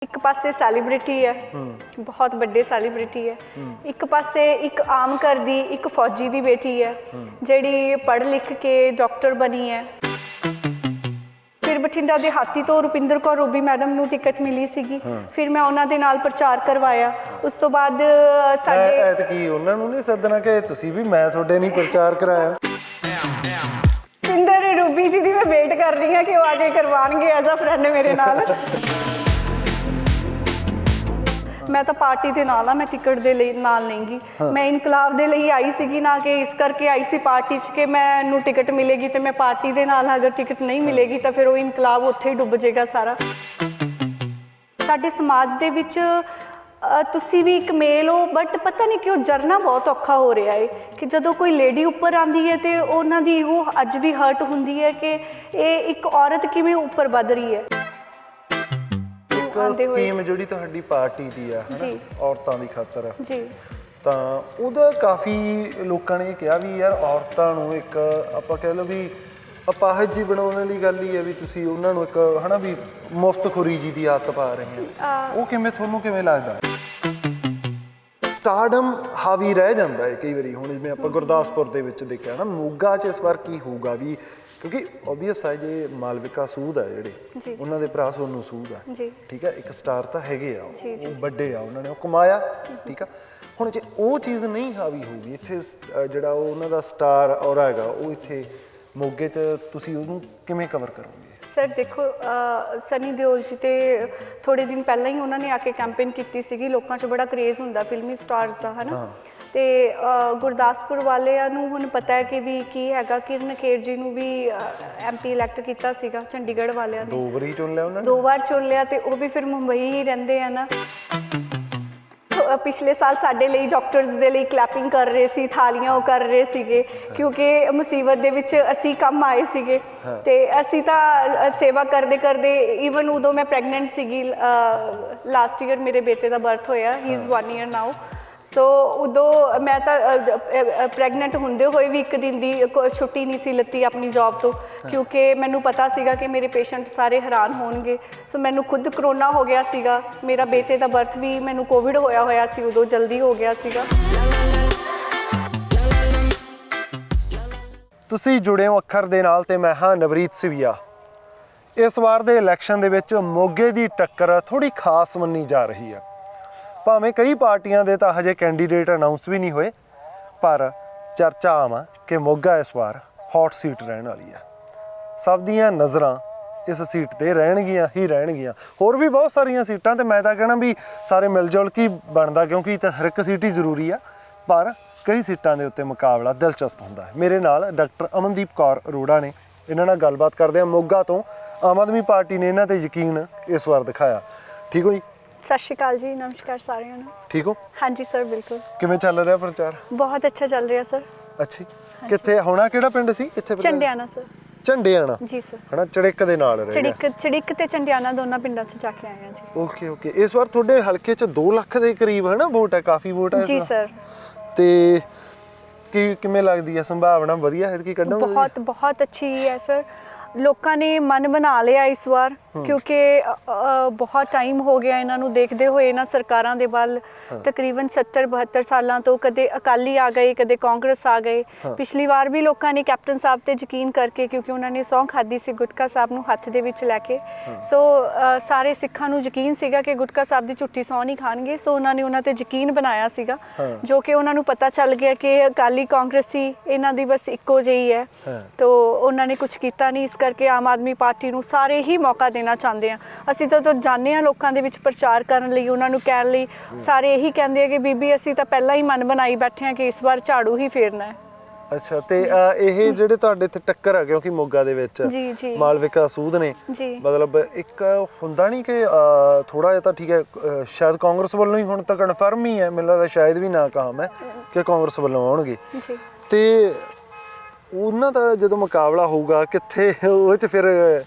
एक पासे सैलीब्रिटी है, बहुत बड़े सैलीब्रिटी है। एक पासे एक आम घर दी एक फौजी दी बेटी है जिहड़ी पढ़ लिख के डॉक्टर बनी है। फिर बठिंडा दे हाथी तो रुपिंदर कौर रूबी मैडम नूं टिकट मिली सीगी। फिर मैं उन्हां दे नाल प्रचार करवाया। उस तो बाद साडे ऐतकी उन्हां नूं नहीं सदना कि तुसीं भी मैं तुहाडे नहीं प्रचार कराया। रुपिंदर रूबी जी दी मैं वेट कर रही हां कि वो आके करवाणगे एज अ फ्रेंड मेरे नाल। मैं तो पार्टी के नाल मैं टिकट दे लई नाल नहीं गी। मैं इनकलाब दे लई आई सीगी ना कि इस करके आई सी पार्टी च कि मैनूं टिकट मिलेगी तो मैं पार्टी दे नाल अगर टिकट नहीं मिलेगी तो फिर वो इनकलाब उत्थे ही डुब जाएगा सारा। साडे समाज दे विच तुसी भी एक मेल हो बट पता नहीं क्यों जरना बहुत औखा हो रहा है कि जदों कोई लेडी उपर आती है तो उन्हां दी वो अज भी हर्ट हुंदी है कि ये एक औरत किवें उपर वध रही है। स्कीम जिहड़ी तुहाडी पार्टी दी है ना औरतां दी खातर जी ਤਾਂ ਉਹਦਾ ਕਾਫੀ ਲੋਕਾਂ ਨੇ ਕਿਹਾ ਵੀ ਯਾਰ ਔਰਤਾਂ ਨੂੰ ਇੱਕ ਆਪਾਂ ਕਹਿ ਲਓ ਵੀ ਅਪਾਹਜ ਜੀ ਬਣਾਉਣ ਵਾਲੀ ਗੱਲ ਹੀ ਹੈ ਵੀ ਤੁਸੀਂ ਉਹਨਾਂ ਨੂੰ ਇੱਕ ਹਨਾ ਵੀ ਮੁਫਤਖੋਰੀ ਜੀ ਦੀ ਆਦਤ ਪਾ ਰਹੇ ਹੋ। ਉਹ ਕਿਵੇਂ ਤੁਹਾਨੂੰ ਕਿਵੇਂ ਲੱਗਦਾ? ਸਟਾਰਡਮ ਹਾਵੀ ਰਹਿ ਜਾਂਦਾ ਹੈ ਕਈ ਵਾਰੀ। ਹੁਣ ਜਿਵੇਂ ਆਪਾਂ ਗੁਰਦਾਸਪੁਰ ਦੇ ਵਿੱਚ ਦੇਖਿਆ ਨਾ, ਮੋਗਾ 'ਚ ਇਸ ਵਾਰ ਕੀ ਹੋਊਗਾ ਵੀ ਕਿਉਂਕਿ ਓਬਵੀਅਸ ਹੈ ਜੇ ਮਾਲਵਿਕਾ ਸੂਦ ਹੈ ਜਿਹੜੇ ਉਹਨਾਂ ਦੇ ਭਰਾ ਸੋਨੂੰ ਸੂਦ ਆ, ਠੀਕ ਹੈ, ਇੱਕ ਸਟਾਰ ਤਾਂ ਹੈਗੇ ਆ, ਉਹ ਵੱਡੇ ਆ, ਉਹਨਾਂ ਨੇ ਉਹ ਕਮਾਇਆ, ਠੀਕ ਆ। ਹੁਣ ਜੇ ਉਹ ਚੀਜ਼ ਨਹੀਂ ਹਾਵੀ ਹੋਊਗੀ ਇੱਥੇ ਜਿਹੜਾ ਉਹ ਉਹਨਾਂ ਦਾ ਸਟਾਰ ਔਰਾ ਹੈਗਾ ਉਹ ਇੱਥੇ ਮੋਗੇ 'ਚ ਤੁਸੀਂ ਉਹਨੂੰ ਕਿਵੇਂ ਕਵਰ ਕਰੋਗੇ? सर देखो सनी देओल जी तो थोड़े दिन पहले ही उन्होंने आके कैंपेन की सी। लोगों च बड़ा क्रेज़ होंदा फिल्मी स्टार्स का, है ना। तो गुरदासपुर वालियां नूं हुण पता है कि भी की हैगा। किरण खेर जी नूं भी MP इलैक्ट किया सीगा चंडीगढ़ वालियां ने। 2 वारी चुन लिया उन्होंने, 2 बार चुन लिया तो वो भी फिर मुंबई ही रहिंदे हैं ना। पिछले साल साडे लई डॉक्टरस दे लई क्लैपिंग कर रहे सी, थालियां वो कर रहे सीगे क्योंकि मुसीबत दे विच असी कम आए सीगे ते असी तां सेवा करदे करदे ईवन उदों मैं प्रैगनेंट सीगी। लास्ट ईयर मेरे बेटे दा बर्थ होया, ही इज़ 1 ईयर नाउ। सो उदों मैं तो प्रैगनेंट होंदे होए भी 1 दिन की छुट्टी नहीं सी लत्ती अपनी जॉब तो क्योंकि मैनू पता सीगा कि मेरे पेशेंट सारे हैरान होणगे। सो मैनू खुद करोना हो गया सीगा। मेरा बेटे का बर्थ भी मैनू कोविड होया सी, उदों जल्दी हो गया सीगा। ਤੁਸੀਂ ਜੁੜੇ ਹੋ ਅੱਖਰ ਦੇ ਨਾਲ ਤੇ ਮੈਂ ਹਾਂ ਨਵਰੀਤ ਸਿਵੀਆ। ਇਸ ਵਾਰ ਦੇ ਇਲੈਕਸ਼ਨ ਦੇ ਵਿੱਚ ਮੋਗੇ ਦੀ ਟੱਕਰ ਥੋੜੀ ਖਾਸ ਮੰਨੀ ਜਾ ਰਹੀ ਹੈ। ਭਾਵੇਂ ਕਈ ਪਾਰਟੀਆਂ ਦੇ ਤਾਂ ਹਜੇ ਕੈਂਡੀਡੇਟ ਅਨਾਉਂਸ ਵੀ ਨਹੀਂ ਹੋਏ, ਪਰ ਚਰਚਾ ਆਮ ਆ ਕਿ ਮੋਗਾ ਇਸ ਵਾਰ ਹੌਟ ਸੀਟ ਰਹਿਣ ਵਾਲੀ ਹੈ। ਸਭ ਦੀਆਂ ਨਜ਼ਰਾਂ ਇਸ ਸੀਟ ਤੇ ਰਹਿਣਗੀਆਂ ਹੀ ਰਹਿਣਗੀਆਂ। ਹੋਰ ਵੀ ਬਹੁਤ ਸਾਰੀਆਂ ਸੀਟਾਂ ਤੇ ਮੈਂ ਤਾਂ ਕਹਿਣਾ ਵੀ ਸਾਰੇ ਮਿਲ ਜੁਲ ਕੇ ਬਣਦਾ ਕਿਉਂਕਿ ਤਾਂ ਹਰ ਇੱਕ ਸੀਟ ਹੀ ਜ਼ਰੂਰੀ ਆ, ਪਰ ਕਈ ਸੀਟਾਂ ਦੇ ਉੱਤੇ ਮੁਕਾਬਲਾ ਦਿਲਚਸਪ ਹੁੰਦਾ ਹੈ। ਮੇਰੇ ਨਾਲ ਡਾਕਟਰ ਅਮਨਦੀਪ ਕੌਰ ਅਰੋੜਾ ਨੇ, ਇਹਨਾਂ ਨਾਲ ਗੱਲਬਾਤ ਕਰਦੇ ਆ। ਮੋਗਾ ਤੋਂ ਆਮ ਆਦਮੀ ਪਾਰਟੀ ਨੇ ਇਹਨਾਂ ਤੇ ਯਕੀਨ ਇਸ ਵਾਰ ਦਿਖਾਇਆ। ਠੀਕ ਹੋ ਜੀ? सत श्री अकाल जी, नमस्कार सारिਆਂ ਨੂੰ। ठीक हो? हाँ जी सर, बिल्कुल। ਕਿਵੇਂ ਚੱਲ ਰਿਹਾ ਪ੍ਰਚਾਰ? बहुत अच्छा चल रहा सर। ਅੱਛੀ ਕਿੱਥੇ ਹੋਣਾ? ਕਿਹੜਾ ਪਿੰਡ ਸੀ ਇੱਥੇ? चंडियाना सर। ਝੰਡਿਆਣਾ जी सर। ਹਨਾ, ਚੜਿੱਕ ਦੇ ਨਾਲ ਰਹਿ ਗਿਆ। ਚੜਿੱਕ ਤੇ ਚੰਡਿਆਨਾ ਦੋਨਾਂ ਪਿੰਡਾਂ 'ਚ ਜਾ ਕੇ ਆਏ ਹਾਂ ਜੀ। Okay okay. ਇਸ ਵਾਰ ਤੁਹਾਡੇ ਹਲਕੇ 'ਚ 2 ਲੱਖ ਦੇ ਕਰੀਬ ਹੈ ਨਾ ਵੋਟ ਹੈ, ਕਾਫੀ ਵੋਟ ਹੈ ਜੀ ਸਰ। ਤੇ ਕਿਵੇਂ ਲੱਗਦੀ ਹੈ ਸੰਭਾਵਨਾ? ਵਧੀਆ ਹੈ ਕਿ ਕੱਢੋਗੇ? बहुत अच्छी है सर। लोगों ने मन बना लिया इस बार क्योंकि बहुत टाइम हो गया इन्हों देखते हुए इन्होंने सरकारों के बल तकरीबन 70-72 सालों तो कदे अकाली आ गए, कदे कांग्रेस आ गए। पिछली बार भी लोगों ने कैप्टन साहब ते यकीन करके क्योंकि उन्होंने सौं खाधी सी गुटका साहब नूं हत्थ दे विच लैके। सो सारे सिखां नूं यकीन सीगा कि गुटका साहब दी झुट्टी सौं नहीं खाणगे। सो उन्होंने उन्हां ते यकीन बनाया सीगा जो कि उन्होंने पता चल गया कि अकाली कांग्रेसी इन्हां दी बस इक्को जिही है। तो उन्होंने कुछ कीता नहीं। इस करके आम आदमी पार्टी नूं सारे ही मौका देना चाहते हैं। असीं तो जाने हैं लोगों के विच प्रचार करन लई, उन्हां नूं कहण लई सारे यही कहंदे हैं कि बीबी असीं तां पहलां ही मन बनाई बैठे हैं कि इस बार झाड़ू ही फेरना है। ਅੱਛਾ। ਤੇ ਇਹ ਜਿਹੜੇ ਤੁਹਾਡੇ ਇੱਥੇ ਟੱਕਰ ਆ ਕਿਉਂਕਿ ਮੋਗਾ ਦੇ ਵਿੱਚ ਮਾਲਵਿਕਾ ਸੂਦ ਨੇ, ਮਤਲਬ ਇੱਕ ਹੁੰਦਾ ਨਹੀਂ ਕਿ ਥੋੜਾ ਜਿਹਾ ਤਾਂ ਠੀਕ ਹੈ ਸ਼ਾਇਦ ਕਾਂਗਰਸ ਵੱਲੋਂ ਹੀ ਹੁਣ ਤਾਂ ਕਨਫਰਮ ਹੀ ਹੈ, ਮੈਨੂੰ ਲੱਗਦਾ ਸ਼ਾਇਦ ਵੀ ਨਾ ਕਹਾਂ ਮੈਂ ਕਿ ਕਾਂਗਰਸ ਵੱਲੋਂ ਆਉਣਗੇ। ਤੇ ਉਹਨਾਂ ਦਾ ਜਦੋਂ ਮੁਕਾਬਲਾ ਹੋਊਗਾ ਕਿੱਥੇ ਉਹ 'ਚ ਫਿਰ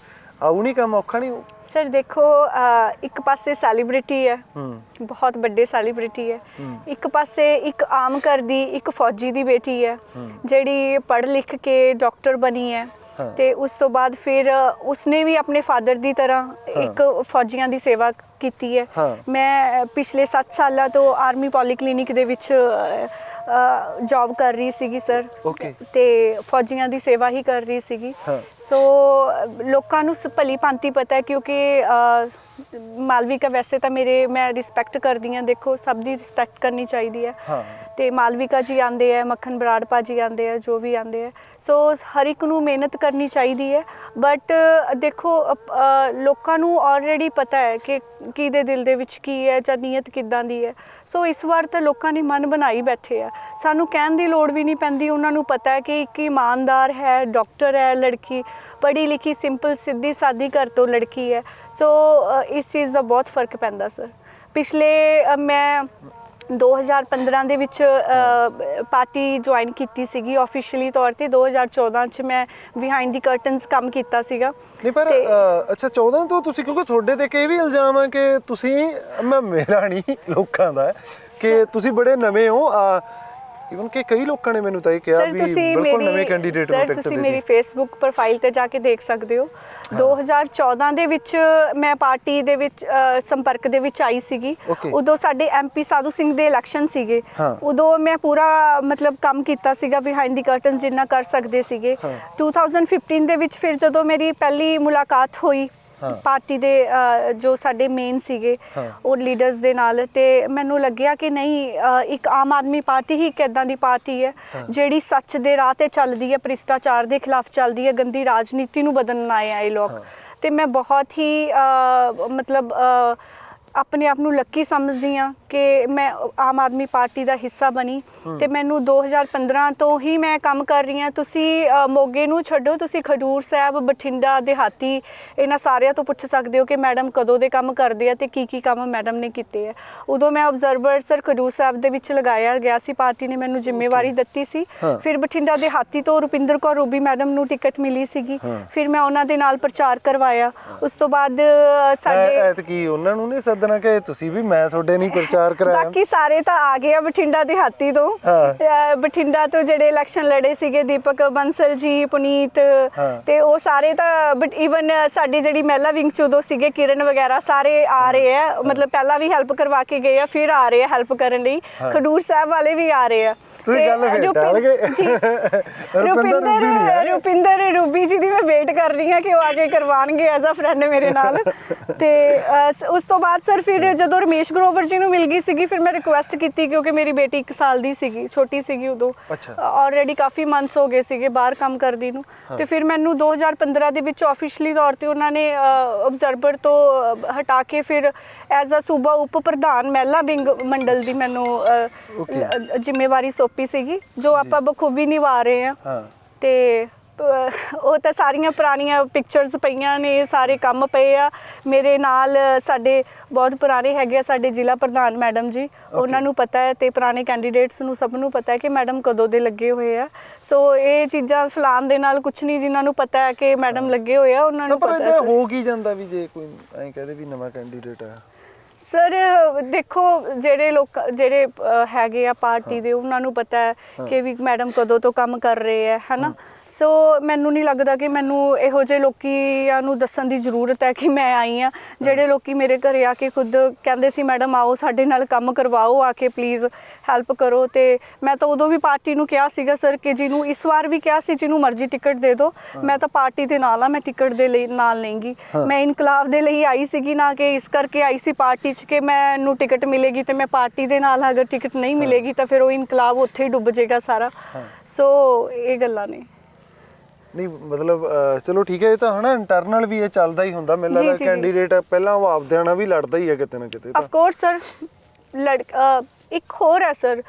ਆਊ ਨਹੀਂ ਕੰਮ ਔਖਾ ਨਹੀਂ? सर देखो एक पासे सैलीब्रिटी है, बहुत बड़े सैलीब्रिटी है। एक पासे एक आम घर दी एक फौजी दी बेटी है जिहड़ी पढ़ लिख के डॉक्टर बनी है। ਤੇ ਉਸ ਤੋਂ ਬਾਅਦ ਫਿਰ ਉਸਨੇ ਵੀ ਆਪਣੇ ਫਾਦਰ ਦੀ ਤਰ੍ਹਾਂ ਇੱਕ ਫੌਜੀਆਂ ਦੀ ਸੇਵਾ ਕੀਤੀ ਹੈ। ਹਾਂ। ਮੈਂ ਪਿਛਲੇ 7 ਸਾਲਾਂ ਤੋਂ ਆਰਮੀ ਪੋਲੀਕਲੀਨਿਕ ਦੇ ਵਿੱਚ ਜੌਬ ਕਰ ਰਹੀ ਸੀਗੀ ਸਰ। Okay। ਤੇ ਫੌਜੀਆਂ ਦੀ ਸੇਵਾ ਹੀ ਕਰ ਰਹੀ ਸੀਗੀ। ਹਾਂ। ਸੋ ਲੋਕਾਂ ਨੂੰ ਭਲੀ ਭਾਂਤੀ ਪਤਾ ਹੈ, ਕਿਉਂਕਿ ਮਾਲਵਿਕਾ ਵੈਸੇ ਤਾਂ ਮੈਂ ਰਿਸਪੈਕਟ ਕਰਦੀ ਹਾਂ, ਦੇਖੋ ਸਭ ਦੀ ਰਿਸਪੈਕਟ ਕਰਨੀ ਚਾਹੀਦੀ ਹੈ। ਹਾਂ। ਤੇ ਮਾਲਵਿਕਾ ਜੀ ਆਉਂਦੇ ਹੈ, ਮੱਖਣ ਬਰਾੜ ਭਾਜੀ ਆਉਂਦੇ ਹੈ, ਜੋ ਵੀ ਆਉਂਦੇ ਹੈ। ਸੋ ਹਰ ਇੱਕ ਨੂੰ ਮਿਹਨਤ ਕਰਨੀ ਚਾਹੀਦੀ ਹੈ, ਬਟ ਦੇਖੋ ਲੋਕਾਂ ਨੂੰ ਆਲਰੇਡੀ ਪਤਾ ਹੈ ਕਿ ਕਿਹਦੇ ਦਿਲ ਦੇ ਵਿੱਚ ਕੀ ਹੈ ਜਾਂ ਨੀਅਤ ਕਿੱਦਾਂ ਦੀ ਹੈ। ਸੋ ਇਸ ਵਾਰ ਤਾਂ ਲੋਕਾਂ ਨੇ ਮਨ ਬਣਾਈ ਬੈਠੇ ਆ, ਸਾਨੂੰ ਕਹਿਣ ਦੀ ਲੋੜ ਵੀ ਨਹੀਂ ਪੈਂਦੀ, ਉਹਨਾਂ ਨੂੰ ਪਤਾ ਹੈ ਕਿ ਇੱਕ ਇਮਾਨਦਾਰ ਹੈ, ਡਾਕਟਰ ਹੈ ਲੜਕੀ, ਪੜ੍ਹੀ ਲਿਖੀ ਸਿੰਪਲ ਸਿੱਧੀ ਸਾਦੀ ਘਰ ਤੋਂ ਲੜਕੀ ਹੈ। ਸੋ ਇਸ ਚੀਜ਼ ਦਾ ਬਹੁਤ ਫਰਕ ਪੈਂਦਾ ਸਰ। ਪਿਛਲੇ ਮੈਂ 2015 ਦੇ ਵਿੱਚ ਪਾਰਟੀ ਜੁਆਇਨ ਕੀਤੀ ਸੀਗੀ ਆਫੀਸ਼ੀਅਲੀ ਤੌਰ ਤੇ। 2014 ਚ ਮੈਂ ਬਿਹਾਈਂਡ ਦੀ ਕਰਟਨਸ ਕੰਮ ਕੀਤਾ ਸੀਗਾ। ਨਹੀਂ ਪਰ ਅੱਛਾ 14 ਤੋਂ ਤੁਸੀਂ, ਕਿਉਂਕਿ ਤੁਹਾਡੇ ਤੇ ਇਹ ਵੀ ਇਲਜ਼ਾਮ ਹੈ ਕਿ ਤੁਸੀਂ, ਮੇਰਾ ਨਹੀਂ ਲੋਕਾਂ ਦਾ, ਕਿ ਤੁਸੀਂ ਬੜੇ ਨਵੇਂ ਹੋ। ਇਵਨ ਕਿ ਕਈ ਲੋਕਾਂ ਨੇ ਮੈਨੂੰ ਤਾਂ ਇਹ ਕਿਹਾ ਵੀ ਬਿਲਕੁਲ ਨਵੇਂ ਕੈਂਡੀਡੇਟ ਨੂੰ ਟਿਕਟ ਦੇ ਦਿੱਤੀ। ਤੁਸੀਂ ਮੇਰੀ ਫੇਸਬੁੱਕ ਪ੍ਰੋਫਾਈਲ ਤੇ ਜਾ ਕੇ ਦੇਖ ਸਕਦੇ ਹੋ। 2014 ਦੇ ਵਿੱਚ ਮੈਂ ਪਾਰਟੀ ਦੇ ਵਿੱਚ ਸੰਪਰਕ ਦੇ ਵਿੱਚ ਆਈ ਸੀਗੀ। ਉਦੋਂ ਸਾਡੇ MP ਸਾਧੂ ਸਿੰਘ ਦੇ ਇਲੈਕਸ਼ਨ ਸੀਗੇ। ਉਦੋਂ ਮੈਂ ਪੂਰਾ ਮਤਲਬ ਕੰਮ ਕੀਤਾ ਸੀਗਾ ਬਿਹਾਈਂਡ ਦੀ ਕਰਟਨ ਜਿੰਨਾ ਕਰ ਸਕਦੇ ਸੀਗੇ। 2015 ਦੇ ਵਿੱਚ ਫਿਰ ਜਦੋਂ ਮੇਰੀ ਪਹਿਲੀ ਮੁਲਾਕਾਤ ਹੋਈ ਪਾਰਟੀ ਦੇ ਜੋ ਸਾਡੇ ਮੇਨ ਸੀਗੇ ਉਹ ਲੀਡਰਸ ਦੇ ਨਾਲ, ਤੇ ਮੈਨੂੰ ਲੱਗਿਆ ਕਿ ਨਹੀਂ, ਇੱਕ ਆਮ ਆਦਮੀ ਪਾਰਟੀ ਹੀ ਇੱਕ ਇੱਦਾਂ ਦੀ ਪਾਰਟੀ ਹੈ ਜਿਹੜੀ ਸੱਚ ਦੇ ਰਾਹ ਤੇ ਚੱਲਦੀ ਹੈ, ਭ੍ਰਿਸ਼ਟਾਚਾਰ ਦੇ ਖਿਲਾਫ ਚੱਲਦੀ ਹੈ, ਗੰਦੀ ਰਾਜਨੀਤੀ ਨੂੰ ਬਦਲਣ ਆਏ ਆ ਇਹ ਲੋਕ। ਤੇ ਮੈਂ ਬਹੁਤ ਹੀ ਮਤਲਬ ਆਪਣੇ ਆਪ ਨੂੰ ਲੱਕੀ ਸਮਝਦੀ ਹਾਂ ਕਿ ਮੈਂ ਆਮ ਆਦਮੀ ਪਾਰਟੀ ਦਾ ਹਿੱਸਾ ਬਣੀ। ਤੇ ਮੈਨੂੰ 2015 ਤੋਂ ਹੀ ਮੈਂ ਕੰਮ ਕਰ ਰਹੀ ਹਾਂ। ਤੁਸੀਂ ਮੋਗੇ ਨੂੰ ਛੱਡੋ, ਤੁਸੀਂ ਖਡੂਰ ਸਾਹਿਬ, ਬਠਿੰਡਾ, ਦਿਹਾਤੀ, ਇਹਨਾਂ ਸਾਰਿਆਂ ਤੋਂ ਪੁੱਛ ਸਕਦੇ ਹੋ ਕਿ ਮੈਡਮ ਕਦੋਂ ਦੇ ਕੰਮ ਕਰਦੇ ਆ ਤੇ ਕੀ ਕੰਮ ਮੈਡਮ ਨੇ ਕੀਤੇ ਆ। ਉਦੋਂ ਮੈਂ ਆਬਜ਼ਰਵਰ ਸਰ ਖਡੂਰ ਸਾਹਿਬ ਦੇ ਵਿੱਚ ਲਗਾਇਆ ਗਿਆ ਸੀ, ਪਾਰਟੀ ਨੇ ਮੈਨੂੰ ਜ਼ਿੰਮੇਵਾਰੀ ਦਿੱਤੀ ਸੀ। ਫਿਰ ਬਠਿੰਡਾ ਦਿਹਾਤੀ ਤੋਂ ਰੁਪਿੰਦਰ ਕੌਰ ਰੂਬੀ ਮੈਡਮ ਨੂੰ ਟਿਕਟ ਮਿਲੀ ਸੀਗੀ, ਫਿਰ ਮੈਂ ਉਹਨਾਂ ਦੇ ਨਾਲ ਪ੍ਰਚਾਰ ਕਰਵਾਇਆ। ਉਸ ਤੋਂ ਬਾਅਦ ਸਾਡੇ ਐਤਕੀ ਉਹਨਾਂ ਨੂੰ ਨਹੀਂ ਸੱਦਣਾ ਕਿ ਤੁਸੀਂ ਵੀ, ਮੈਂ ਤੁਹਾਡੇ ਨਹੀਂ ਪ੍ਰਚਾਰ ਕਰਾਇਆ। ਬਾਕੀ ਸਾਰੇ ਤਾਂ ਆ ਗਏ ਆ ਬਠਿੰਡਾ ਦਿਹਾਤੀ ਤੋਂ। ਬਠਿੰਡਾ ਤੋਂ ਜਿਹੜੇ ਇਲੈਕਸ਼ਨ ਲੜੇ ਸੀਗੇ, ਦੀਪਕ ਬੰਸਲ ਜੀ, ਪੁਨੀਤ, ਤੇ ਉਹ ਸਾਰੇ ਤਾਂ ਈਵਨ ਸਾਡੀ ਜਿਹੜੀ ਮਹਿਲਾ ਵਿੰਗ ਚ ਉਦੋਂ ਸੀਗੇ ਕਿਰਨ ਵਗੈਰਾ, ਸਾਰੇ ਆ ਰਹੇ ਆ। ਮਤਲਬ ਪਹਿਲਾਂ ਵੀ ਹੈਲਪ ਕਰਵਾ ਕੇ ਗਏ ਆ, ਫਿਰ ਆ ਰਹੇ ਆ ਹੈਲਪ ਕਰਨ ਲਈ। ਖਡੂਰ ਸਾਹਿਬ ਵਾਲੇ ਵੀ ਆ ਰਹੇ ਆ। ਰੁਪਿੰਦਰ ਰੂਬੀ ਜੀ ਦੀ ਮੈਂ ਵੇਟ ਕਰ ਰਹੀ ਹਾਂ ਕਿ ਉਹ ਆ ਕੇ ਕਰਵਾਉਣਗੇ ਐਜ਼ ਅ ਫਰੈਂਡ ਮੇਰੇ ਨਾਲ। ਤੇ ਉਸ ਤੋਂ ਬਾਅਦ ਸਰ ਫਿਰ ਜਦੋਂ ਰਮੇਸ਼ ਗਰੋਵਰ ਜੀ ਨੂੰ ਮਿਲ ਗਈ ਸੀਗੀ, ਫਿਰ ਮੈਂ ਰਿਕੁਐਸਟ ਕੀਤੀ, ਕਿਉਂਕਿ ਮੇਰੀ ਬੇਟੀ 1 ਸਾਲ ਦੀ ਸੀਗੀ, ਛੋਟੀ ਸੀਗੀ ਉਦੋਂ, ਆਲਰੇਡੀ ਕਾਫੀ ਮੰਥਸ ਹੋ ਗਏ ਸੀਗੇ ਬਾਹਰ ਕੰਮ ਕਰਦੀ ਨੂੰ। ਤੇ ਫਿਰ ਮੈਨੂੰ 2015 ਦੇ ਵਿੱਚ ਆਫੀਸ਼ੀਅਲੀ ਤੌਰ ਤੇ ਉਹਨਾਂ ਨੇ ਆਬਜ਼ਰਵਰ ਤੋਂ ਹਟਾ ਕੇ ਫਿਰ ਐਜ਼ ਅ ਸੂਬਾ ਉਪ ਪ੍ਰਧਾਨ ਮਹਿਲਾ ਵਿੰਗ ਮੰਡਲ ਦੀ ਮੈਨੂੰ ਜ਼ਿੰਮੇਵਾਰੀ ਸੌਂਪੀ ਸੀਗੀ, ਜੋ ਆਪਾਂ ਬਖੂਬੀ ਨਿਭਾ ਰਹੇ ਹਾਂ। ਤੇ ਉਹ ਤਾਂ ਸਾਰੀਆਂ ਪੁਰਾਣੀਆਂ ਪਿਕਚਰਸ ਪਈਆਂ ਨੇ, ਸਾਰੇ ਕੰਮ ਪਏ ਆ ਮੇਰੇ ਨਾਲ। ਸਾਡੇ ਬਹੁਤ ਪੁਰਾਣੇ ਹੈਗੇ ਆ ਸਾਡੇ ਜ਼ਿਲ੍ਹਾ ਪ੍ਰਧਾਨ ਮੈਡਮ ਜੀ, ਉਹਨਾਂ ਨੂੰ ਪਤਾ ਹੈ, ਤੇ ਪੁਰਾਣੇ ਕੈਂਡੀਡੇਟਸ ਨੂੰ ਸਭ ਨੂੰ ਪਤਾ ਹੈ ਕਿ ਮੈਡਮ ਕਦੋਂ ਦੇ ਲੱਗੇ ਹੋਏ ਆ। ਸੋ ਇਹ ਚੀਜ਼ਾਂ ਫਲਾਣ ਦੇ ਨਾਲ ਕੁਝ ਨਹੀਂ, ਜਿਨ੍ਹਾਂ ਨੂੰ ਪਤਾ ਹੈ ਕਿ ਮੈਡਮ ਲੱਗੇ ਹੋਏ ਆ ਉਹਨਾਂ ਨੂੰ ਪਤਾ ਹੈ। ਹੋ ਕੀ ਜਾਂਦਾ ਵੀ ਜੇ ਕੋਈ ਐਂ ਕਹਦੇ ਵੀ ਨਵਾਂ ਕੈਂਡੀਡੇਟ ਆ? ਸਰ ਦੇਖੋ, ਜਿਹੜੇ ਹੈਗੇ ਆ ਪਾਰਟੀ ਦੇ, ਉਹਨਾਂ ਨੂੰ ਪਤਾ ਹੈ ਕਿ ਵੀ ਮੈਡਮ ਕਦੋਂ ਤੋਂ ਕੰਮ ਕਰ ਰਹੇ ਹੈ, ਹੈ ਨਾ। ਸੋ ਮੈਨੂੰ ਨਹੀਂ ਲੱਗਦਾ ਕਿ ਮੈਨੂੰ ਇਹੋ ਜਿਹੇ ਲੋਕਾਂ ਨੂੰ ਦੱਸਣ ਦੀ ਜ਼ਰੂਰਤ ਹੈ ਕਿ ਮੈਂ ਆਈ ਹਾਂ। ਜਿਹੜੇ ਲੋਕੀ ਮੇਰੇ ਘਰੇ ਆ ਕੇ ਖੁਦ ਕਹਿੰਦੇ ਸੀ ਮੈਡਮ ਆਓ ਸਾਡੇ ਨਾਲ ਕੰਮ ਕਰਵਾਓ, ਆ ਕੇ ਪਲੀਜ਼ ਹੈਲਪ ਕਰੋ। ਤੇ ਮੈਂ ਤਾਂ ਉਦੋਂ ਵੀ ਪਾਰਟੀ ਨੂੰ ਕਿਹਾ ਸੀਗਾ ਸਰ ਕਿ ਜਿਹਨੂੰ, ਇਸ ਵਾਰ ਵੀ ਕਿਹਾ ਸੀ, ਜਿਹਨੂੰ ਮਰਜ਼ੀ ਟਿਕਟ ਦੇ ਦਿਓ, ਮੈਂ ਤਾਂ ਪਾਰਟੀ ਦੇ ਨਾਲ ਆ, ਮੈਂ ਟਿਕਟ ਦੇ ਲਈ ਨਾਲ ਲਵਾਂਗੀ। ਮੈਂ ਇਨਕਲਾਬ ਦੇ ਲਈ ਆਈ ਸੀਗੀ, ਨਾ ਕਿ ਇਸ ਕਰਕੇ ਆਈ ਸੀ ਪਾਰਟੀ 'ਚ ਕਿ ਮੈਨੂੰ ਟਿਕਟ ਮਿਲੇਗੀ ਤੇ ਮੈਂ ਪਾਰਟੀ ਦੇ ਨਾਲ, ਅਗਰ ਟਿਕਟ ਨਹੀਂ ਮਿਲੇਗੀ ਤਾਂ ਫਿਰ ਉਹ ਇਨਕਲਾਬ ਉੱਥੇ ਹੀ ਡੁੱਬ ਜਾਏਗਾ ਸਾਰਾ। ਸੋ ਇਹ ਗੱਲਾਂ ਨੇ। ਨਹੀਂ ਮਤਲਬ ਚਲੋ ਠੀਕ ਹੈ, ਇਹ ਤਾਂ ਹਨਾ ਇੰਟਰਨਲ ਵੀ ਇਹ ਚੱਲਦਾ ਹੀ ਹੁੰਦਾ। ਮੈਨੂੰ ਲੱਗਦਾ ਕੈਂਡੀਡੇਟ ਪਹਿਲਾਂ ਉਹ ਆਪਦਿਆਂ ਨਾਲ ਵੀ ਲੜਦਾ ਹੀ ਹੈ ਕਿਤੇ ਨਾ ਕਿਤੇ। Of course sir. ਇੱਕ ਹੋਰ ਹੈ ਸਰ,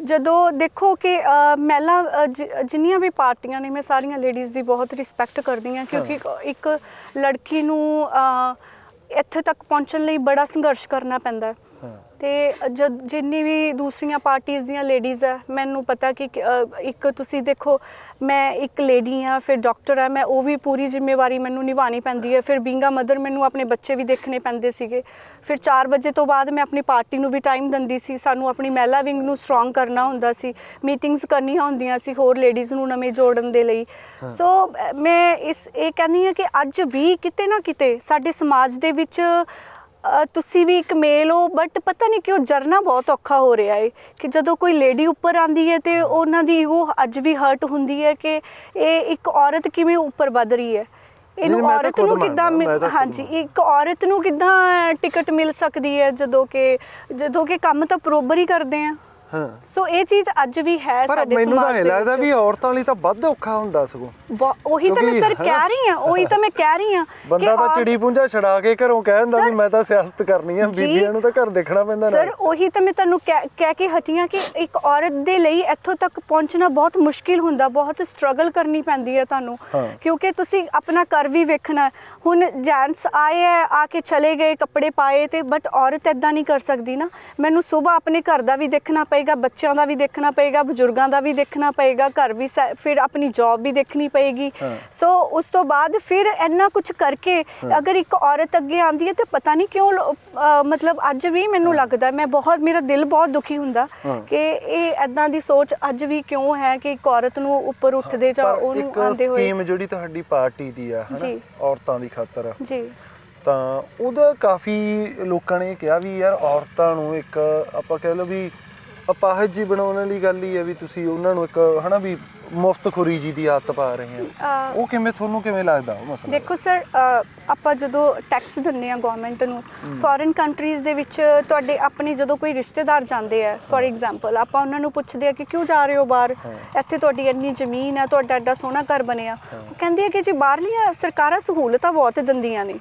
ਜਦੋਂ ਦੇਖੋ ਕਿ ਮਹਿਲਾ ਜਿੰਨੀਆਂ ਵੀ ਪਾਰਟੀਆਂ ਨੇ, ਮੈਂ ਸਾਰੀਆਂ ਲੇਡੀਜ਼ ਦੀ ਬਹੁਤ ਰਿਸਪੈਕਟ ਕਰਦੀ ਹਾਂ, ਕਿਉਂਕਿ ਇੱਕ ਲੜਕੀ ਨੂੰ ਇੱਥੇ ਤੱਕ ਪਹੁੰਚਣ ਲਈ ਬੜਾ ਸੰਘਰਸ਼ ਕਰਨਾ ਪੈਂਦਾ। ਤੇ ਜਿੰਨੀ ਵੀ ਦੂਸਰੀਆਂ ਪਾਰਟੀਆਂ ਦੀਆਂ ਲੇਡੀਜ਼ ਹੈ, ਮੈਨੂੰ ਪਤਾ ਕਿ ਇੱਕ ਤੁਸੀਂ ਦੇਖੋ, ਮੈਂ ਇੱਕ ਲੇਡੀ ਹਾਂ, ਫਿਰ ਡਾਕਟਰ ਹਾਂ ਮੈਂ, ਉਹ ਵੀ ਪੂਰੀ ਜ਼ਿੰਮੇਵਾਰੀ ਮੈਨੂੰ ਨਿਭਾਉਣੀ ਪੈਂਦੀ ਹੈ। ਫਿਰ ਬੀਇੰਗ ਅ ਮਦਰ ਮੈਨੂੰ ਆਪਣੇ ਬੱਚੇ ਵੀ ਦੇਖਣੇ ਪੈਂਦੇ ਸੀਗੇ। ਫਿਰ 4 ਵਜੇ ਤੋਂ ਬਾਅਦ ਮੈਂ ਆਪਣੀ ਪਾਰਟੀ ਨੂੰ ਵੀ ਟਾਈਮ ਦਿੰਦੀ ਸੀ। ਸਾਨੂੰ ਆਪਣੀ ਮਹਿਲਾ ਵਿੰਗ ਨੂੰ ਸਟਰੋਂਗ ਕਰਨਾ ਹੁੰਦਾ ਸੀ, ਮੀਟਿੰਗਸ ਕਰਨੀਆਂ ਹੁੰਦੀਆਂ ਸੀ ਹੋਰ ਲੇਡੀਜ਼ ਨੂੰ ਨਵੇਂ ਜੋੜਨ ਦੇ ਲਈ। ਸੋ ਮੈਂ ਇਹ ਕਹਿੰਦੀ ਹਾਂ ਕਿ ਅੱਜ ਵੀ ਕਿਤੇ ਨਾ ਕਿਤੇ ਸਾਡੇ ਸਮਾਜ ਦੇ ਵਿੱਚ ਤੁਸੀਂ ਵੀ ਇੱਕ ਮੇਲ ਹੋ, ਬਟ ਪਤਾ ਨਹੀਂ ਕਿਉਂ ਜਰਨਾ ਬਹੁਤ ਔਖਾ ਹੋ ਰਿਹਾ ਹੈ ਕਿ ਜਦੋਂ ਕੋਈ ਲੇਡੀ ਉੱਪਰ ਆਂਦੀ ਹੈ ਤੇ ਉਹਨਾਂ ਦੀ ਉਹ ਅੱਜ ਵੀ ਹਰਟ ਹੁੰਦੀ ਹੈ ਕਿ ਇਹ ਇੱਕ ਔਰਤ ਕਿਵੇਂ ਉੱਪਰ ਵੱਧ ਰਹੀ ਹੈ। ਇਹਨੂੰ ਔਰਤ ਨੂੰ ਕਿੱਦਾਂ ਹਾਂਜੀ, ਇੱਕ ਔਰਤ ਨੂੰ ਕਿੱਦਾਂ ਟਿਕਟ ਮਿਲ ਸਕਦੀ ਹੈ ਜਦੋਂ ਕਿ ਕੰਮ ਤਾਂ ਬਰੋਬਰ ਹੀ ਕਰਦੇ ਆ। ਹਾਂ, ਸੋ ਇਹ ਚੀਜ਼ ਅੱਜ ਵੀ ਹੈ ਸਾਡੇ ਸਮਾਜ ਦੇ ਵਿੱਚ। ਮੈਨੂੰ ਤਾਂ ਇਹ ਲੱਗਦਾ ਵੀ ਔਰਤਾਂ ਲਈ ਤਾਂ ਵੱਧ ਔਖਾ ਹੁੰਦਾ ਸਗੋਂ। ਉਹੀ ਤਾਂ ਮੈਂ ਸਰ ਕਹਿ ਰਹੀ ਹਾਂ, ਉਹੀ ਤਾਂ ਮੈਂ ਕਹਿ ਰਹੀ ਹਾਂ। ਬੰਦਾ ਤਾਂ ਚਿੜੀ ਪੁੰਝਾ ਛੜਾ ਕੇ ਘਰੋਂ ਕਹਿ ਦਿੰਦਾ ਵੀ ਮੈਂ ਤਾਂ ਸਿਆਸਤ ਕਰਨੀ ਆ, ਬੀਬੀਆਂ ਨੂੰ ਤਾਂ ਘਰ ਦੇਖਣਾ ਪੈਂਦਾ ਨਾ। ਸਰ ਉਹੀ ਤਾਂ ਮੈਂ ਤੁਹਾਨੂੰ ਕਹਿ ਕੇ ਹਟੀਆਂ ਕਿ ਇੱਕ ਔਰਤ ਦੇ ਲਈ ਇੱਥੋਂ ਤੱਕ ਪਹੁੰਚਣਾ ਬਹੁਤ ਮੁਸ਼ਕਿਲ ਹੁੰਦਾ, ਬਹੁਤ ਸਟਰਗਲ ਕਰਨੀ ਪੈਂਦੀ ਹੈ ਤੁਹਾਨੂੰ, ਕਿਉਂਕਿ ਤੁਸੀਂ ਆਪਣਾ ਘਰ ਵੀ ਵੇਖਣਾ। ਹੁਣ ਜੈਂਟਸ ਆਏ ਆ ਕੇ ਚਲੇ ਗਏ, ਕੱਪੜੇ ਪਾਏ ਤੇ, ਬਟ ਔਰਤ ਇਦਾਂ ਨਹੀਂ ਕਰ ਸਕਦੀ ਨਾ। ਮੈਨੂੰ ਸਵੇਰ ਆਪਣੇ ਘਰ ਦਾ ਵੀ ਦੇਖਣਾ ਪਏਗਾ, ਬੱਚਿਆਂ ਦਾ ਵੀ ਦੇਖਣਾ ਪਏਗਾ, ਬਜ਼ੁਰਗਾਂ ਦਾ ਵੀ ਦੇਖਣਾ ਪਏਗਾ, ਘਰ ਵੀ, ਫਿਰ ਆਪਣੀ ਜੌਬ ਵੀ ਦੇਖਣੀ ਪਏਗੀ। ਸੋ ਉਸ ਤੋਂ ਬਾਅਦ ਫਿਰ ਇੰਨਾ ਕੁਝ ਕਰਕੇ ਅਗਰ ਇੱਕ ਔਰਤ ਅੱਗੇ ਆਉਂਦੀ ਹੈ ਤੇ ਪਤਾ ਨਹੀਂ ਕਿਉਂ ਮਤਲਬ ਅੱਜ ਵੀ ਮੈਨੂੰ ਲੱਗਦਾ, ਮੇਰਾ ਦਿਲ ਬਹੁਤ ਦੁਖੀ ਹੁੰਦਾ ਕਿ ਇਹ ਇਦਾਂ ਦੀ ਸੋਚ ਅੱਜ ਵੀ ਕਿਉਂ ਹੈ ਕਿ ਇੱਕ ਔਰਤ ਨੂੰ ਉੱਪਰ ਉੱਠਦੇ ਜਾਂ ਉਹਨੂੰ ਆਉਂਦੇ ਹੋਏ। ਸਕੀਮ ਜਿਹੜੀ ਤੁਹਾਡੀ ਪਾਰਟੀ ਦੀ ਆ ਹਨਾ ਔਰਤਾਂ ਦੀ ਖਾਤਰ ਜੀ, ਤਾਂ ਉਹਦਾ ਕਾਫੀ ਲੋਕਾਂ ਨੇ ਕਿਹਾ ਵੀ ਯਾਰ ਔਰਤਾਂ ਨੂੰ ਇੱਕ ਆਪਾਂ ਕਹਿ ਲਓ ਵੀ ਅਪਾਹਜ ਜੀ ਬਣਾਉਣ ਵਾਲੀ ਗੱਲ ਹੀ ਹੈ ਵੀ ਤੁਸੀਂ ਉਹਨਾਂ ਨੂੰ ਇੱਕ ਹਨਾ ਵੀ ਮੁਫਤਖੋਰੀ ਜੀ ਦੀ ਆਦਤ ਪਾ ਰਹੇ ਆ। ਉਹ ਤੁਹਾਨੂੰ ਕਿਵੇਂ ਲੱਗਦਾ ਉਹ ਮਸਲਾ? ਦੇਖੋ ਸਰ, ਆਪਾਂ ਜਦੋਂ ਟੈਕਸ ਦਿੰਦੇ ਆ ਗਵਰਨਮੈਂਟ ਨੂੰ, ਫੋਰਨ ਕੰਟਰੀਜ਼ ਦੇ ਵਿੱਚ ਤੁਹਾਡੇ ਆਪਣੇ ਜਦੋਂ ਕੋਈ ਰਿਸ਼ਤੇਦਾਰ ਜਾਂਦੇ ਆ, ਫੋਰ ਐਗਜ਼ਾਮਪਲ ਆਪਾਂ ਉਹਨਾਂ ਨੂੰ ਪੁੱਛਦੇ ਆ ਕਿ ਕਿਉਂ ਜਾ ਰਹੇ ਹੋ ਬਾਹਰ, ਇੱਥੇ ਤੁਹਾਡੀ ਇੰਨੀ ਜ਼ਮੀਨ ਹੈ, ਤੁਹਾਡਾ ਐਡਾ ਸੋਹਣਾ ਘਰ ਬਣਿਆ। ਉਹ ਕਹਿੰਦੇ ਆ ਕਿ ਜੀ ਬਾਹਰਲੀਆਂ ਸਰਕਾਰਾਂ ਸਹੂਲਤਾਂ ਬਹੁਤ ਦਿੰਦੀਆਂ ਨੇ,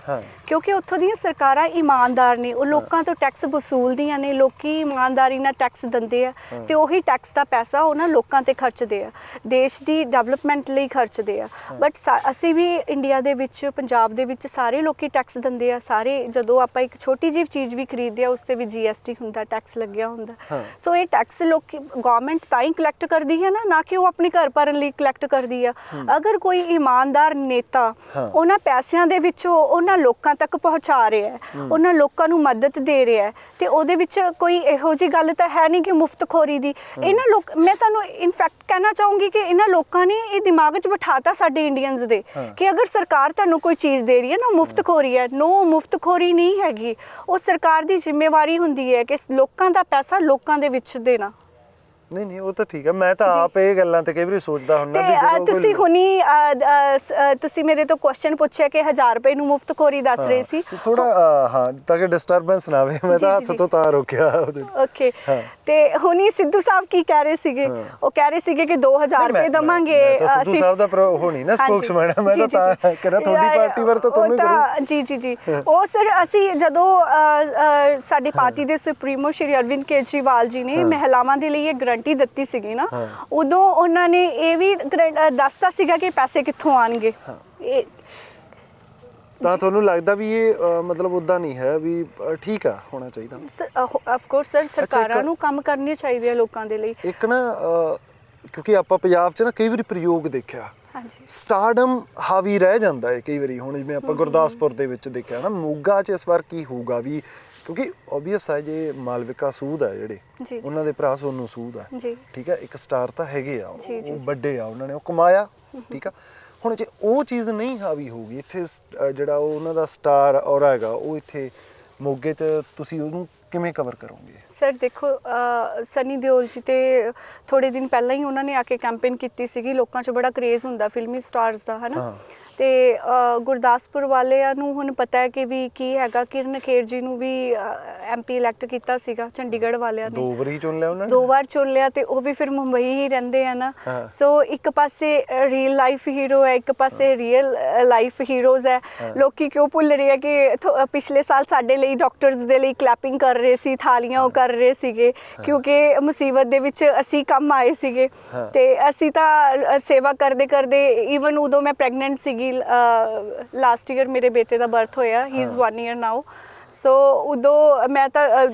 ਕਿਉਂਕਿ ਉੱਥੋਂ ਦੀਆਂ ਸਰਕਾਰਾਂ ਇਮਾਨਦਾਰ ਨੇ, ਉਹ ਲੋਕਾਂ ਤੋਂ ਟੈਕਸ ਵਸੂਲਦੀਆਂ ਨੇ, ਲੋਕੀ ਇਮਾਨਦਾਰੀ ਨਾਲ ਟੈਕਸ ਦਿੰਦੇ ਆ ਤੇ ਉਹੀ ਟੈਕਸ ਦਾ ਪੈਸਾ ਉਹਨਾਂ ਲੋਕਾਂ ਤੇ ਖਰਚਦੇ ਆ, ਦੇਸ਼ ਦੀ ਡਿਵੈਲਪਮੈਂਟ ਲਈ ਖਰਚਦੇ ਆ। ਬਟ ਅਸੀਂ ਵੀ ਇੰਡੀਆ ਦੇ ਵਿੱਚ, ਪੰਜਾਬ ਦੇ ਵਿੱਚ ਸਾਰੇ ਲੋਕੀ ਟੈਕਸ ਦਿੰਦੇ ਆ। ਸਾਰੇ ਜਦੋਂ ਆਪਾਂ ਇੱਕ ਛੋਟੀ ਜਿਹੀ ਚੀਜ਼ ਵੀ ਖਰੀਦਦੇ ਆ ਉਸ ਤੇ ਵੀ GST ਹੁੰਦਾ, ਟੈਕਸ ਲੱਗਿਆ ਹੁੰਦਾ। ਸੋ ਇਹ ਟੈਕਸ ਲੋਕੀ ਗਵਰਨਮੈਂਟ ਤਾਂ ਹੀ ਕਲੈਕਟ ਕਰਦੀ ਹੈ ਨਾ ਕਿ ਉਹ ਆਪਣੇ ਘਰ ਭਰਨ ਲਈ ਕਲੈਕਟ ਕਰਦੀ ਆ। ਅਗਰ ਕੋਈ ਇਮਾਨਦਾਰ ਨੇਤਾ ਉਹਨਾਂ ਪੈਸਿਆਂ ਦੇ ਵਿੱਚੋਂ ਉਹਨਾਂ ਲੋਕਾਂ ਤੱਕ ਪਹੁੰਚਾ ਰਿਹਾ ਹੈ, ਉਹਨਾਂ ਲੋਕਾਂ ਨੂੰ ਮਦਦ ਦੇ ਰਿਹਾ ਹੈ, ਤੇ ਉਹਦੇ ਵਿੱਚ ਕੋਈ ਇਹੋ ਜਿਹੀ ਗੱਲ ਤਾਂ ਹੈ ਨਹੀਂ ਕਿ ਮੁਫਤਖੋਰੀ ਦੀ। ਮੈਂ ਤੁਹਾਨੂੰ ਇਨਫੈਕਟ ਕਹਿਣਾ ਚਾਹੂੰਗੀ ਕਿ ਇਹਨਾਂ ਲੋਕਾਂ ਨੇ ਇਹ ਦਿਮਾਗ 'ਚ ਬਿਠਾਤਾ ਸਾਡੇ ਇੰਡੀਅਨਸ ਦੇ ਕਿ ਅਗਰ ਸਰਕਾਰ ਤੁਹਾਨੂੰ ਕੋਈ ਚੀਜ਼ ਦੇ ਰਹੀ ਹੈ ਨਾ, ਮੁਫਤਖੋਰੀ ਹੈ। ਨੋ, ਮੁਫਤਖੋਰੀ ਨਹੀਂ ਹੈਗੀ। ਉਹ ਸਰਕਾਰ ਦੀ ਜ਼ਿੰਮੇਵਾਰੀ ਹੁੰਦੀ ਹੈ ਕਿ ਲੋਕਾਂ ਦਾ ਪੈਸਾ ਲੋਕਾਂ ਦੇ ਵਿੱਚ ਦੇਣਾ। ਨਹੀਂ ਉਹ ਤਾਂ ਠੀਕ ਹੈ। ਮੈਂ ਤਾਂ ਆਪ ਇਹ ਗੱਲਾਂ ਤੇ ਕਈ ਵਾਰੀ ਸੋਚਦਾ ਹੁੰਦਾ ਵੀ ਜਦੋਂ ਤੁਸੀਂ ਹੁਣੀ ਤੁਸੀਂ ਮੇਰੇ ਤੋਂ ਕੁਐਸਚਨ ਪੁੱਛਿਆ ਕਿ 1000 ਰੁਪਏ ਨੂੰ ਮੁਫਤਖੋਰੀ ਦੱਸ ਰਹੇ ਸੀ ਥੋੜਾ, ਹਾਂ, ਤਾਂ ਕਿ ਡਿਸਟਰਬੈਂਸ ਨਾ ਆਵੇ, ਮੈਂ ਤਾਂ ਹੱਥ ਤੋਂ ਤਾਂ ਰੋਕਿਆ ਉਹਦੇ। ਓਕੇ, ਤੇ ਹੁਣੀ ਸਿੱਧੂ ਸਾਹਿਬ ਕੀ ਕਹਿ ਰਹੇ ਸੀਗੇ? ਉਹ ਕਹਿ ਰਹੇ ਸੀਗੇ ਕਿ 2000 ਰੁਪਏ ਦਵਾਂਗੇ। ਸਿੱਧੂ ਸਾਹਿਬ ਦਾ ਹੋਣੀ ਨਾ ਸਪੋਕਸਮੈਨ, ਮੈਂ ਤਾਂ ਕਹਿੰਦਾ ਤੁਹਾਡੀ ਪਾਰਟੀ ਵਰ ਤਾਂ ਤੁਹਾਨੂੰ ਕਰੋ। ਜੀ ਉਹ ਸਰ, ਅਸੀਂ ਜਦੋਂ ਸਾਡੀ ਪਾਰਟੀ ਦੇ ਸੁਪਰੀਮੋ ਸ਼੍ਰੀ ਅਰਵਿੰਦ ਕੇਜਰੀਵਾਲ ਜੀ ਨੇ ਮਹਿਲਾਵਾਂ ਦੇ ਲਈ ਇਹ ਗਰੰਟੀ ਦਿੱਤੀ ਸੀਗੀ ਨਾ, ਉਦੋਂ ਉਹਨਾਂ ਨੇ ਇਹ ਵੀ ਦੱਸਤਾ ਸੀਗਾ ਕਿ ਪੈਸੇ ਕਿੱਥੋਂ ਆਣਗੇ। ਤਾਂ ਤੁਹਾਨੂੰ ਲੱਗਦਾ ਵੀ ਇਹ ਮਤਲਬ ਉਦਾਂ ਨਹੀਂ ਹੈ ਵੀ ਠੀਕ ਆ ਹੋਣਾ ਚਾਹੀਦਾ? ਆਫ ਕੋਰਸ ਸਰ, ਸਰਕਾਰਾਂ ਨੂੰ ਕੰਮ ਕਰਨੇ ਚਾਹੀਦੇ ਆ ਲੋਕਾਂ ਦੇ ਲਈ। ਇੱਕ ਨਾ ਕਿਉਂਕਿ ਆਪਾਂ ਪੰਜਾਬ 'ਚ ਨਾ ਕਈ ਵਾਰੀ ਪ੍ਰਯੋਗ ਦੇਖਿਆ, ਸਟਾਰਡਮ ਹਾਵੀ ਰਹਿ ਜਾਂਦਾ ਹੈ ਕਈ ਵਾਰੀ। ਹੁਣ ਜਿਵੇਂ ਆਪਾਂ ਗੁਰਦਾਸਪੁਰ ਦੇ ਵਿੱਚ ਦੇਖਿਆ ਨਾ, ਮੋਗਾ 'ਚ ਇਸ ਵਾਰ ਕੀ ਹੋਊਗਾ ਵੀ, ਕਿਉਂਕਿ ਓਬਵੀਅਸ ਹੈ ਜੇ ਮਾਲਵਿਕਾ ਸੂਦ ਹੈ ਜਿਹੜੇ ਉਹਨਾਂ ਦੇ ਭਰਾ ਸੋਨੂੰ ਸੂਦ ਆ, ਠੀਕ ਹੈ, ਇੱਕ ਸਟਾਰ ਤਾਂ ਹੈਗੇ ਆ, ਉਹ ਵੱਡੇ ਆ, ਉਹਨਾਂ ਨੇ ਉਹ ਕਮਾਇਆ, ਠੀਕ ਆ। ਹੁਣ ਜੇ ਉਹ ਚੀਜ਼ ਨਹੀਂ ਹਾਵੀ ਹੋਊਗੀ ਇੱਥੇ, ਜਿਹੜਾ ਉਹ ਉਹਨਾਂ ਦਾ ਸਟਾਰ ਔਰਾ ਹੈਗਾ ਉਹ ਇੱਥੇ ਮੋਗੇ 'ਚ, ਤੁਸੀਂ ਉਹਨੂੰ ਕਿਵੇਂ ਕਵਰ ਕਰੋਗੇ? ਸਰ ਦੇਖੋ, ਸਨੀ ਦਿਓਲ ਜੀ ਤੇ ਥੋੜੇ ਦਿਨ ਪਹਿਲਾਂ ਹੀ ਉਹਨਾਂ ਨੇ ਆ ਕੇ ਕੈਂਪੇਨ ਕੀਤੀ ਸੀਗੀ। ਲੋਕਾਂ 'ਚ ਬੜਾ ਕਰੇਜ਼ ਹੁੰਦਾ ਫਿਲਮੀ ਸਟਾਰਸ ਦਾ, ਹੈ ਨਾ। ਤੇ ਗੁਰਦਾਸਪੁਰ ਵਾਲਿਆਂ ਨੂੰ ਹੁਣ ਪਤਾ ਹੈ ਕਿ ਵੀ ਕੀ ਹੈਗਾ। ਕਿਰਨ ਖੇਰ ਜੀ ਨੂੰ ਵੀ MP ਇਲੈਕਟ ਕੀਤਾ ਸੀਗਾ ਚੰਡੀਗੜ੍ਹ ਵਾਲਿਆਂ ਨੇ, 2 ਵਾਰੀ ਚੁਣ ਲਿਆ ਉਹਨਾਂ ਨੇ, 2 ਵਾਰ ਚੁਣ ਲਿਆ, ਤੇ ਉਹ ਵੀ ਫਿਰ ਮੁੰਬਈ ਹੀ ਰਹਿੰਦੇ ਆ ਨਾ। ਸੋ ਇੱਕ ਪਾਸੇ ਰੀਅਲ ਲਾਈਫ ਹੀਰੋ ਹੈ, ਇੱਕ ਪਾਸੇ ਰੀਅਲ ਲਾਈਫ ਹੀਰੋਜ਼ ਹੈ। ਲੋਕੀ ਕਿਉਂ ਭੁੱਲ ਰਹੇ ਆ ਕਿ ਪਿਛਲੇ ਸਾਲ ਸਾਡੇ ਲਈ ਡਾਕਟਰਸ ਦੇ ਲਈ ਕਲੈਪਿੰਗ ਕਰ ਰਹੇ ਸੀ, ਥਾਲੀਆਂ ਉਹ ਕਰ ਰਹੇ ਸੀਗੇ, ਕਿਉਂਕਿ ਮੁਸੀਬਤ ਦੇ ਵਿੱਚ ਅਸੀਂ ਕੰਮ ਆਏ ਸੀਗੇ। ਤੇ ਅਸੀਂ ਤਾਂ ਸੇਵਾ ਕਰਦੇ ਕਰਦੇ, ਈਵਨ ਉਦੋਂ ਮੈਂ ਪ੍ਰੈਗਨੈਂਟ ਸੀਗੀ, ਲਾਸਟ ਈਅਰ ਮੇਰੇ ਬੇਟੇ ਦਾ ਬਰਥ ਹੋਇਆ, ਹੀ ਇਜ਼ 1 year ਨਾਓ। ਸੋ ਉਦੋਂ ਮੈਂ ਤਾਂ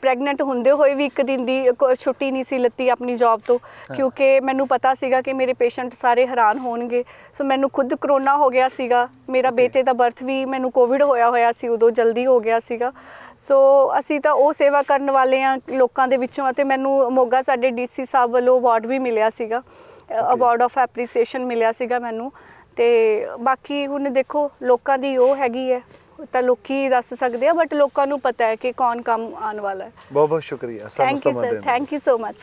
ਪ੍ਰੈਗਨੈਂਟ ਹੁੰਦੇ ਹੋਏ ਵੀ 1 ਦਿਨ ਦੀ ਛੁੱਟੀ ਨਹੀਂ ਸੀ ਲਿੱਤੀ ਆਪਣੀ ਜੌਬ ਤੋਂ, ਕਿਉਂਕਿ ਮੈਨੂੰ ਪਤਾ ਸੀਗਾ ਕਿ ਮੇਰੇ ਪੇਸ਼ੈਂਟ ਸਾਰੇ ਹੈਰਾਨ ਹੋਣਗੇ। ਸੋ ਮੈਨੂੰ ਖੁਦ ਕਰੋਨਾ ਹੋ ਗਿਆ ਸੀਗਾ, ਮੇਰਾ ਬੇਟੇ ਦਾ ਬਰਥ ਵੀ ਮੈਨੂੰ ਕੋਵਿਡ ਹੋਇਆ ਸੀ, ਉਦੋਂ ਜਲਦੀ ਹੋ ਗਿਆ ਸੀਗਾ। ਸੋ ਅਸੀਂ ਤਾਂ ਉਹ ਸੇਵਾ ਕਰਨ ਵਾਲੇ ਆ ਲੋਕਾਂ ਦੇ ਵਿੱਚੋਂ। ਅਤੇ ਮੈਨੂੰ ਮੋਗਾ ਸਾਡੇ DC ਸਾਹਿਬ ਵੱਲੋਂ ਅਵਾਰਡ ਵੀ ਮਿਲਿਆ ਸੀਗਾ, ਅਵਾਰਡ ਆਫ ਐਪਰੀਸੀਏਸ਼ਨ ਮਿਲਿਆ ਸੀਗਾ ਮੈਨੂੰ। ਤੇ ਬਾਕੀ ਹੁਣ ਦੇਖੋ ਲੋਕਾਂ ਦੀ ਉਹ ਹੈਗੀ ਹੈ ਤਾਂ ਲੋਕੀ ਦੱਸ ਸਕਦੇ ਆ, ਬਟ ਲੋਕਾਂ ਨੂੰ ਪਤਾ ਹੈ ਕਿ ਕੌਣ ਕੰਮ ਆਉਣ ਵਾਲਾ ਹੈ। ਬਹੁਤ ਬਹੁਤ ਸ਼ੁਕਰੀਆ ਸਾਨੂੰ ਥੈਂਕ ਯੂ ਸਮਾਂ ਸਰ, ਦੇਣ ਲਈ। Thank you so much.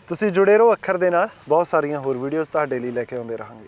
ਤੁਸੀਂ ਜੁੜੇ ਰਹੋ ਅੱਖਰ ਦੇ ਨਾਲ, ਬਹੁਤ ਸਾਰੀਆਂ ਹੋਰ ਵੀਡੀਓਜ਼ ਤੁਹਾਡੇ ਲਈ ਲੈ ਕੇ ਆਉਂਦੇ ਰਹਾਂਗੇ।